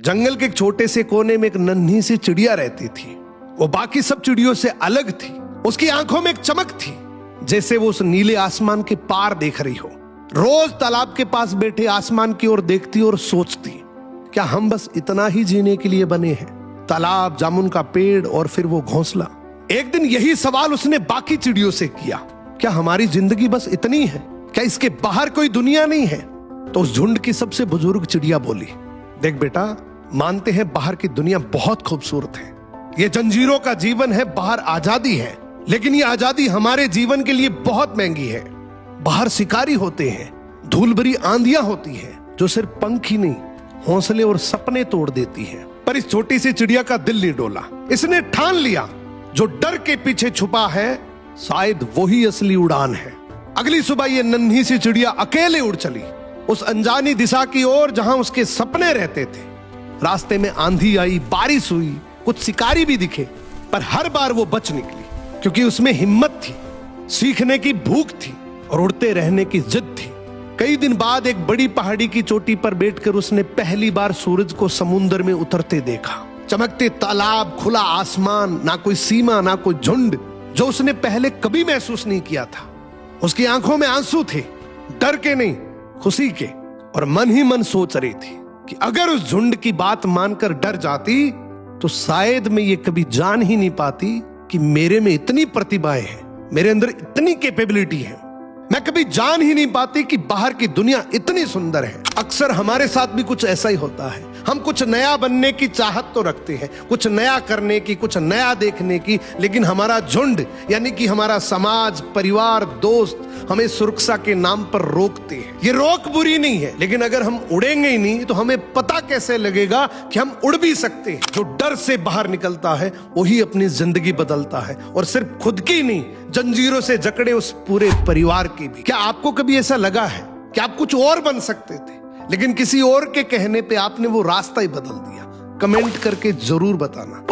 जंगल के एक छोटे से कोने में एक नन्ही सी चिड़िया रहती थी। वो बाकी सब चिड़ियों से अलग थी। उसकी आंखों में एक चमक थी, जैसे वो उस नीले आसमान के पार देख रही हो। रोज तालाब के पास बैठे आसमान की ओर देखती और सोचती, क्या हम बस इतना ही जीने के लिए बने हैं? तालाब, जामुन का पेड़ और फिर वो घोंसला। एक दिन यही सवाल उसने बाकी चिड़ियों से किया, क्या हमारी जिंदगी बस इतनी है? क्या इसके बाहर कोई दुनिया नहीं है? तो उस झुंड की सबसे बुजुर्ग चिड़िया बोली, देख बेटा, मानते हैं बाहर की दुनिया बहुत खूबसूरत है, ये जंजीरों का जीवन है, बाहर आजादी है, लेकिन ये आजादी हमारे जीवन के लिए बहुत महंगी है। बाहर शिकारी होते हैं, धूल भरी आंधियां होती है जो सिर्फ पंख ही नहीं, हौसले और सपने तोड़ देती है। पर इस छोटी सी चिड़िया का दिल नहीं डोला। इसने ठान लिया, जो डर के पीछे छुपा है शायद वही असली उड़ान है। अगली सुबह ये नन्ही सी चिड़िया अकेले उड़ चली उस अनजानी दिशा की ओर जहां उसके सपने रहते थे। रास्ते में आंधी आई, बारिश हुई, कुछ शिकारी भी दिखे, पर हर बार वो बच निकली, क्योंकि उसमें हिम्मत थी, सीखने की भूख थी और उड़ते रहने की जिद थी। कई दिन बाद एक बड़ी पहाड़ी की चोटी पर बैठकर उसने पहली बार सूरज को समुद्र में उतरते देखा। चमकते तालाब, खुला आसमान, ना कोई सीमा, ना कोई झुंड, जो उसने पहले कभी महसूस नहीं किया था। उसकी आंखों में आंसू थे, डर के नहीं, खुशी के, और मन ही मन सोच रही थी कि अगर उस झुंड की बात मानकर डर जाती तो शायद मैं ये कभी जान ही नहीं पाती कि मेरे में इतनी प्रतिभाएं हैं, मेरे अंदर इतनी कैपेबिलिटी है। मैं कभी जान ही नहीं पाती कि बाहर की दुनिया इतनी सुंदर है। अक्सर हमारे साथ भी कुछ ऐसा ही होता है। हम कुछ नया बनने की चाहत तो रखते हैं, कुछ नया करने की, कुछ नया देखने की, लेकिन हमारा झुंड यानी कि हमारा समाज, परिवार, दोस्त हमें सुरक्षा के नाम पर रोकते हैं। ये रोक बुरी नहीं है, लेकिन अगर हम उड़ेंगे ही नहीं तो हमें पता कैसे लगेगा कि हम उड़ भी सकते हैं। जो डर से बाहर निकलता है वही अपनी जिंदगी बदलता है, और सिर्फ खुद की नहीं, जंजीरों से जकड़े उस पूरे परिवार की भी। क्या आपको कभी ऐसा लगा है कि आप कुछ और बन सकते थे, लेकिन किसी और के कहने पे आपने वो रास्ता ही बदल दिया? कमेंट करके जरूर बताना।